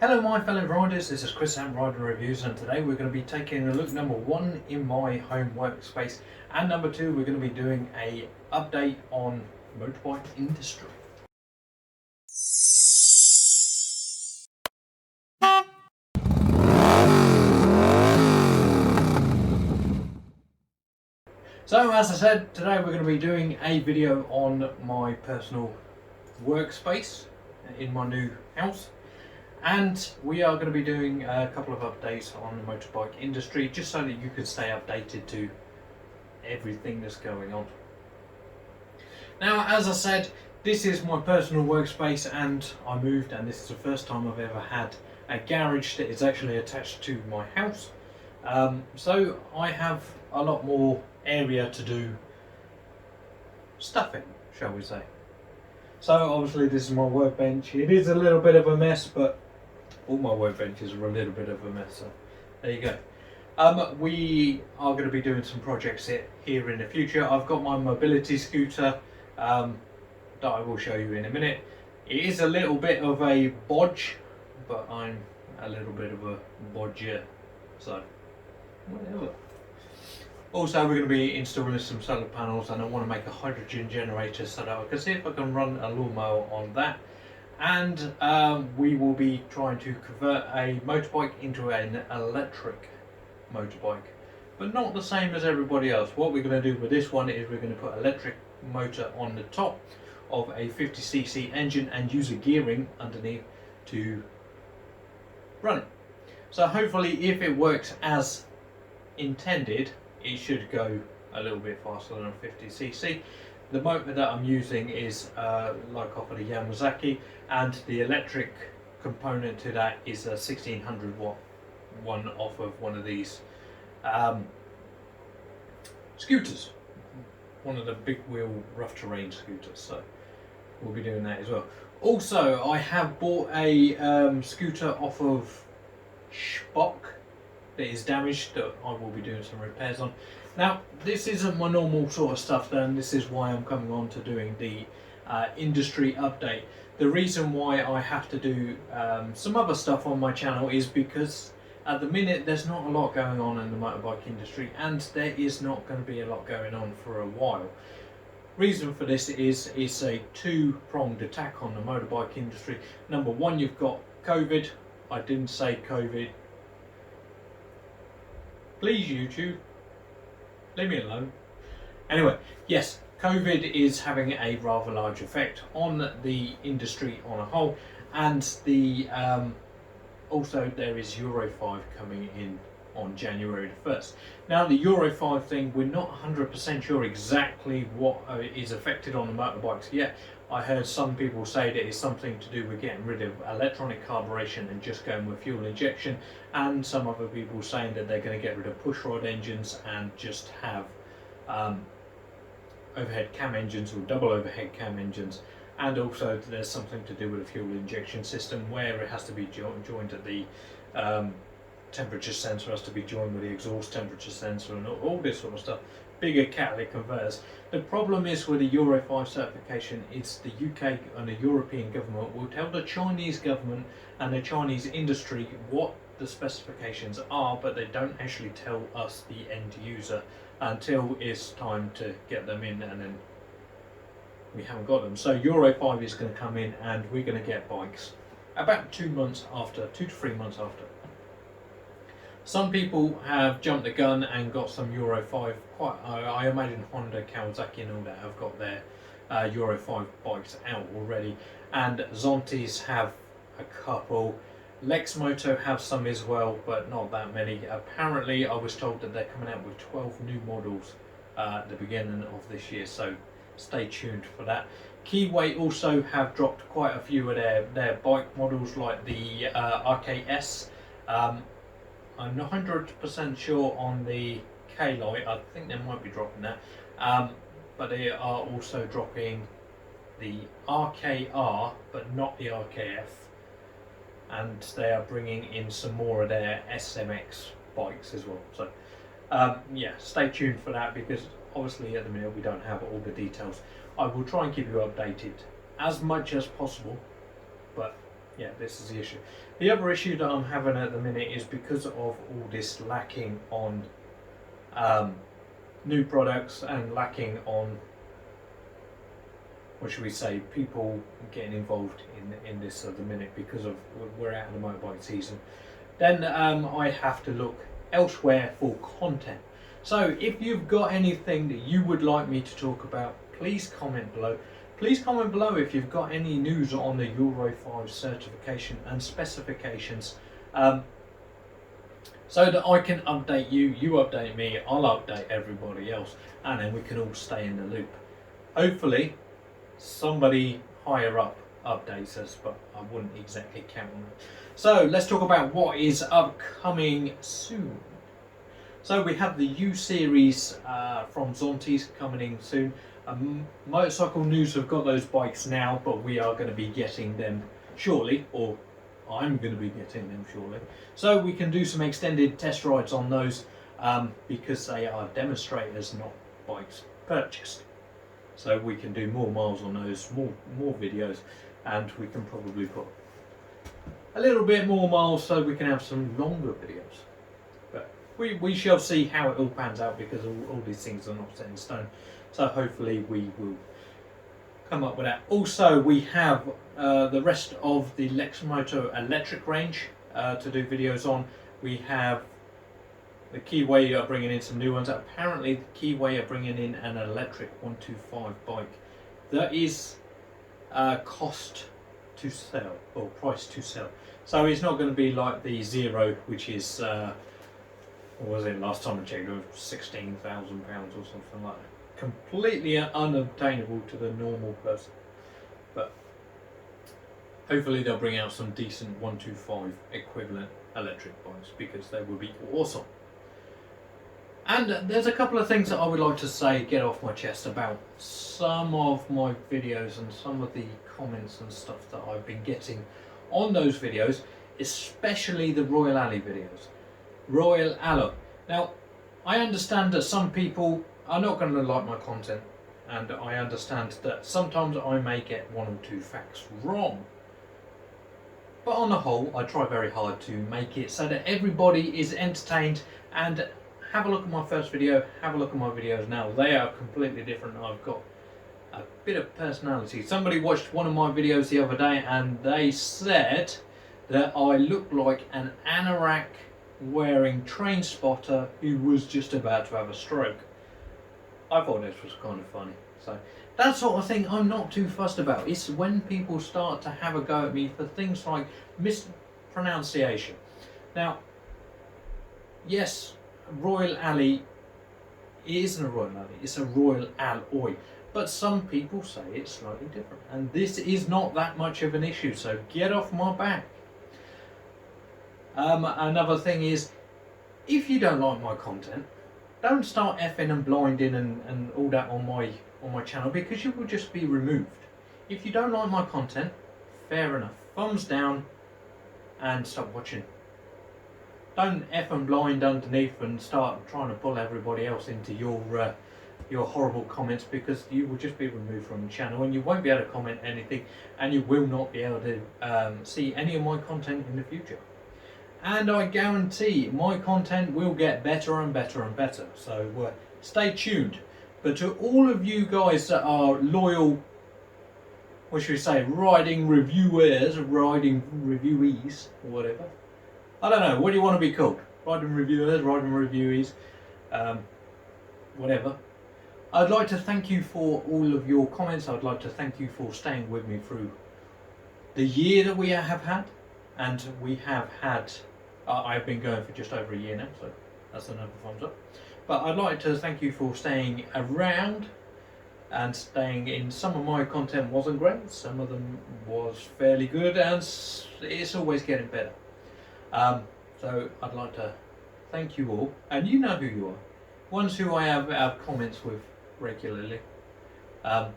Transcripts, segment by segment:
Hello my fellow riders, this is Chris at Rider Reviews, and today we're going to be taking a look, number one, in my home workspace, and number two, we're going to be doing a update on motorbike industry. So as I said, today we're going to be doing a video on my personal workspace in my new house. And we are going to be doing a couple of updates on the motorbike industry, just so that you can stay updated to everything that's going on. Now, as I said, this is my personal workspace, and I moved, and this is the first time I've ever had a garage that is actually attached to my house. So I have a lot more area to do stuff in, shall we say. So obviously this is my workbench. It is a little bit of a mess, but all my workbenches are a little bit of a mess, so there you go. We are going to be doing some projects here in the future. I've got my mobility scooter that I will show you in a minute. It is a little bit of a bodge, but I'm a little bit of a bodger, so whatever. Also, we're going to be installing some solar panels, and I want to make a hydrogen generator so that I can see if I can run a lawnmower on that. And we will be trying to convert a motorbike into an electric motorbike, but not the same as everybody else. What we're going to do with this one is we're going to put electric motor on the top of a 50cc engine and use a gearing underneath to run it. So hopefully, if it works as intended, it should go a little bit faster than a 50cc. The motor that I'm using is like off of the Yamazaki, and the electric component to that is a 1600 watt one off of one of these scooters, one of the big wheel rough terrain scooters, so we'll be doing that as well. Also, I have bought a scooter off of Spock that is damaged, that I will be doing some repairs on. Now, this isn't my normal sort of stuff, then this is why I'm coming on to doing the industry update. The reason why I have to do some other stuff on my channel is because at the minute there's not a lot going on in the motorbike industry, and there is not going to be a lot going on for a while. Reason for this is it's a two-pronged attack on the motorbike industry. Number one, you've got COVID. I didn't say COVID. Please, YouTube, leave me alone. Anyway, yes, COVID is having a rather large effect on the industry on a whole, and the also there is Euro 5 coming in on January the 1st. Now, the Euro 5 thing, we're not 100% sure exactly what is affected on the motorbikes yet. I heard some people say that it's something to do with getting rid of electronic carburation and just going with fuel injection, and some other people saying that they're going to get rid of pushrod engines and just have overhead cam engines or double overhead cam engines. And also there's something to do with a fuel injection system where it has to be joined at the temperature sensor, has to be joined with the exhaust temperature sensor, and all this sort of stuff. Bigger catalytic converters. The problem is with the Euro 5 certification, it's the UK and the European government will tell the Chinese government and the Chinese industry what the specifications are, but they don't actually tell us, the end user, until it's time to get them in, and then we haven't got them. So Euro 5 is going to come in, and we're going to get bikes about 2 to 3 months after. Some people have jumped the gun and got some Euro 5. I imagine Honda, Kawasaki and all that have got their Euro 5 bikes out already. And Zontes have a couple. Lexmoto have some as well, but not that many. Apparently, I was told that they're coming out with 12 new models at the beginning of this year, so stay tuned for that. Keyway also have dropped quite a few of their bike models, like the RKS. I'm not 100% sure on the K-Lite. I think they might be dropping that, but they are also dropping the RKR, but not the RKF, and they are bringing in some more of their SMX bikes as well. So yeah, stay tuned for that, because obviously at the minute we don't have all the details. I will try and keep you updated as much as possible, but Yeah, this is the issue. The other issue that I'm having at the minute is because of all this lacking on new products and lacking on, what should we say, people getting involved in this at the minute because of we're out of the motorbike season. Then I have to look elsewhere for content. So if you've got anything that you would like me to talk about, please comment below. Please comment below if you've got any news on the Euro 5 certification and specifications, so that I can update you, you update me, I'll update everybody else, and then we can all stay in the loop. Hopefully somebody higher up updates us, but I wouldn't exactly count on it. So let's talk about what is upcoming soon. So we have the U series from Zontes coming in soon. Motorcycle News have got those bikes now, but we are going to be getting them shortly, or I'm going to be getting them shortly. So we can do some extended test rides on those because they are demonstrators, not bikes purchased. So we can do more miles on those, more videos, and we can probably put a little bit more miles so we can have some longer videos. But we shall see how it all pans out, because all these things are not set in stone. So hopefully we will come up with that. Also, we have the rest of the Lexmoto electric range to do videos on. We have the Keyway are bringing in some new ones. Apparently the Keyway are bringing in an electric 125 bike that is cost to sell, or price to sell. So it's not going to be like the Zero, which is what was it last time I checked, it was £16,000 or something like that. Completely unobtainable to the normal person. But hopefully they'll bring out some decent 125 equivalent electric bikes, because they would be awesome. And there's a couple of things that I would like to say, get off my chest about some of my videos and some of the comments and stuff that I've been getting on those videos, especially the Royal Alley videos. Royal Alley. Now, I understand that some people are not going to like my content, and I understand that sometimes I may get one or two facts wrong. But on the whole, I try very hard to make it so that everybody is entertained. And have a look at my first video, have a look at my videos now. They are completely different. I've got a bit of personality. Somebody watched one of my videos the other day and they said that I look like an anorak wearing train spotter who was just about to have a stroke. I thought this was kind of funny. So that sort of thing I'm not too fussed about. It's when people start to have a go at me for things like mispronunciation. Now, yes, Royal Alley isn't a Royal Alley, it's a Royal Alloy. But some people say it's slightly different, and this is not that much of an issue, so get off my back. Another thing is, if you don't like my content, don't start effing and blinding and all that on my channel, because you will just be removed. If you don't like my content, fair enough. Thumbs down and stop watching. Don't eff and blind underneath and start trying to pull everybody else into your horrible comments, because you will just be removed from the channel and you won't be able to comment anything, and you will not be able to see any of my content in the future. And I guarantee my content will get better and better and better, so stay tuned. But to all of you guys that are loyal, what should we say, riding reviewers, riding reviewees, or whatever. I don't know, what do you want to be called? Riding reviewers, riding reviewees, whatever. I'd like to thank you for all of your comments. I'd like to thank you for staying with me through the year that we have had. And we have had, I've been going for just over a year now, so that's another thumbs up. But I'd like to thank you for staying around and staying in. Some of my content wasn't great, some of them was fairly good, and it's always getting better. So I'd like to thank you all, and you know who you are, ones who I have comments with regularly. I'd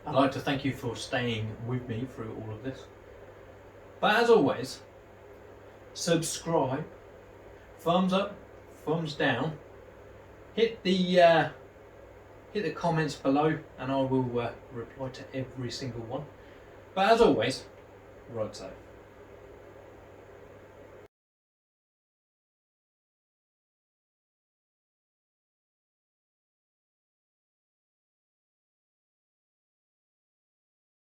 like to thank you for staying with me through all of this. But as always, subscribe, thumbs up, thumbs down, hit the comments below, and I will reply to every single one. But as always, Ride safe.